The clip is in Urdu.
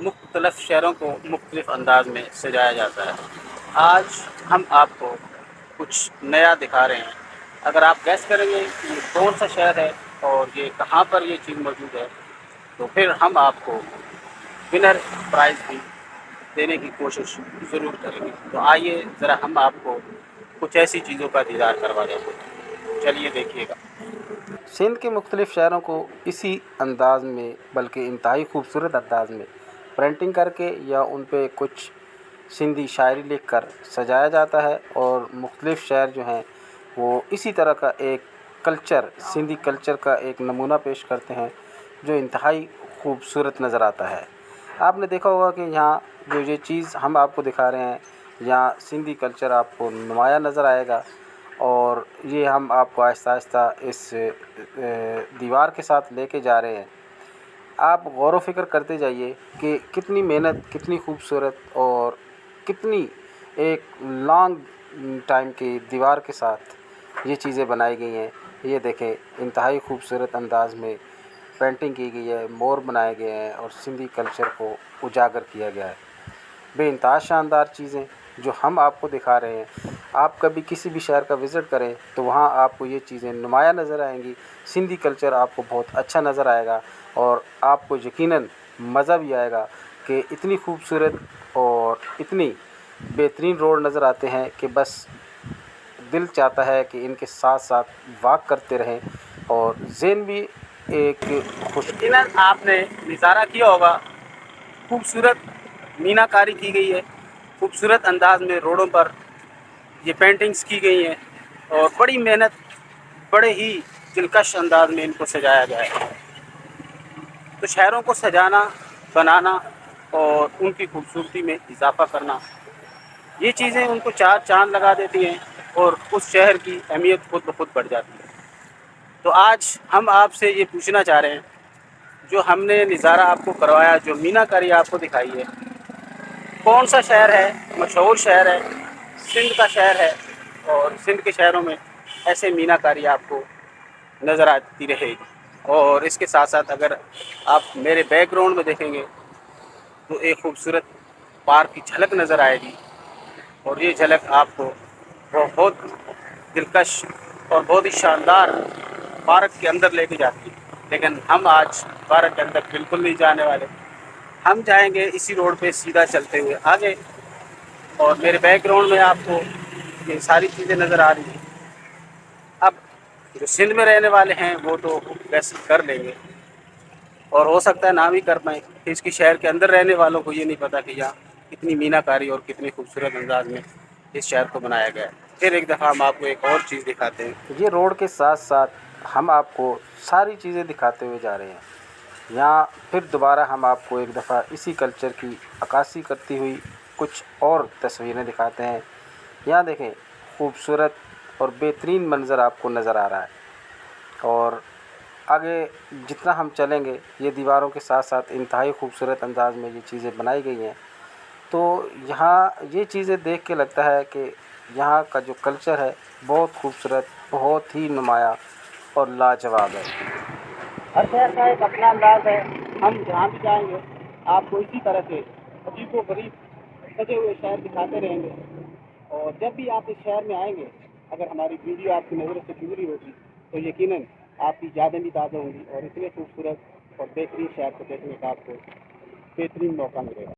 مختلف شہروں کو مختلف انداز میں سجایا جاتا ہے۔ آج ہم آپ کو کچھ نیا دکھا رہے ہیں۔ اگر آپ گیس کریں گے کہ یہ کون سا شہر ہے اور یہ کہاں پر یہ چیز موجود ہے، تو پھر ہم آپ کو ونر پرائز بھی دینے کی کوشش ضرور کریں گے۔ تو آئیے ذرا ہم آپ کو کچھ ایسی چیزوں کا دیدار کروا دیتے ہیں۔ چلیے دیکھیے گا۔ سندھ کے مختلف شہروں کو اسی انداز میں، بلکہ انتہائی خوبصورت انداز میں پرنٹنگ کر کے یا ان پہ کچھ سندھی شاعری لکھ کر سجایا جاتا ہے، اور مختلف شہر جو ہیں وہ اسی طرح کا ایک کلچر، سندھی کلچر کا ایک نمونہ پیش کرتے ہیں جو انتہائی خوبصورت نظر آتا ہے۔ آپ نے دیکھا ہوگا کہ یہاں جو یہ چیز ہم آپ کو دکھا رہے ہیں، یہاں سندھی کلچر آپ کو نمایاں نظر آئے گا، اور یہ ہم آپ کو آہستہ آہستہ اس دیوار کے ساتھ لے کے جا رہے ہیں۔ آپ غور و فکر کرتے جائیے کہ کتنی محنت، کتنی خوبصورت اور کتنی ایک لانگ ٹائم کی دیوار کے ساتھ یہ چیزیں بنائی گئی ہیں۔ یہ دیکھیں، انتہائی خوبصورت انداز میں پینٹنگ کی گئی ہے، مور بنائے گئے ہیں اور سندھی کلچر کو اجاگر کیا گیا ہے۔ بے انتہا شاندار چیزیں جو ہم آپ کو دکھا رہے ہیں۔ آپ کبھی کسی بھی شہر کا وزٹ کریں تو وہاں آپ کو یہ چیزیں نمایاں نظر آئیں گی، سندھی کلچر آپ کو بہت اچھا نظر آئے گا، اور آپ کو یقیناً مزہ بھی آئے گا کہ اتنی خوبصورت اور اتنی بہترین روڈ نظر آتے ہیں کہ بس دل چاہتا ہے کہ ان کے ساتھ ساتھ واک کرتے رہیں، اور ذہن بھی ایک خوش۔ یقیناً آپ نے نظارہ کیا ہوگا، خوبصورت مینہ کاری کی گئی ہے، خوبصورت انداز میں روڈوں پر یہ پینٹنگز کی گئی ہیں، اور بڑی محنت، بڑے ہی دلکش انداز میں ان کو سجایا گیا ہے۔ تو شہروں کو سجانا، بنانا اور ان کی خوبصورتی میں اضافہ کرنا، یہ چیزیں ان کو چار چاند لگا دیتی ہیں، اور اس شہر کی اہمیت خود بخود بڑھ جاتی ہے۔ تو آج ہم آپ سے یہ پوچھنا چاہ رہے ہیں، جو ہم نے نظارہ آپ کو کروایا، جو مینہ کاری آپ کو دکھائی ہے، کون سا شہر ہے، مشہور شہر ہے، سندھ کا شہر ہے، اور سندھ کے شہروں میں ایسے مینہ کاری آپ کو نظر آتی رہے گی۔ اور اس کے ساتھ ساتھ اگر آپ میرے بیک گراؤنڈ میں دیکھیں گے تو ایک خوبصورت پارک کی جھلک نظر آئے گی، اور یہ جھلک آپ کو بہت دلکش اور بہت ہی شاندار پارک کے اندر لے کے جاتی ہے۔ لیکن ہم آج پارک کے اندر بالکل نہیں جانے والے، ہم جائیں گے اسی روڈ پہ سیدھا چلتے ہوئے آگے، اور میرے بیک گراؤنڈ میں آپ کو یہ ساری چیزیں نظر آ رہی ہیں۔ اب جو سندھ میں رہنے والے ہیں وہ تو ویسے کر لیں گے، اور ہو سکتا ہے نہ بھی کر پائیں، اس کی شہر کے اندر رہنے والوں کو یہ نہیں پتہ کہ یہاں کتنی مینہ کاری اور کتنی خوبصورت انداز میں اس شہر کو بنایا گیا ہے۔ پھر ایک دفعہ ہم آپ کو ایک اور چیز دکھاتے ہیں۔ یہ روڈ کے ساتھ ساتھ ہم آپ کو ساری چیزیں دکھاتے ہوئے جا رہے ہیں۔ یہاں پھر دوبارہ ہم آپ کو ایک دفعہ اسی کلچر کی عکاسی کرتی ہوئی کچھ اور تصویریں دکھاتے ہیں۔ یہاں دیکھیں، خوبصورت اور بہترین منظر آپ کو نظر آ رہا ہے، اور آگے جتنا ہم چلیں گے یہ دیواروں کے ساتھ ساتھ انتہائی خوبصورت انداز میں یہ چیزیں بنائی گئی ہیں۔ تو یہاں یہ چیزیں دیکھ کے لگتا ہے کہ یہاں کا جو کلچر ہے بہت خوبصورت، بہت ہی نمایاں اور لاجواب ہے۔ ہر شہر کا ایک اپنا انداز ہے، ہم جہاں بھی جائیں گے آپ کو اسی طرح سے عجیب و غریب سجے ہوئے شہر دکھاتے رہیں گے، اور جب بھی آپ اس شہر میں آئیں گے، اگر ہماری ویڈیو آپ کی نظروں سے گزری ہوگی تو یقیناً آپ کی یادیں بھی تازہ ہوں گی، اور اتنے خوبصورت اور بہترین شہر کو دیکھنے کا آپ کو بہترین موقع ملے گا۔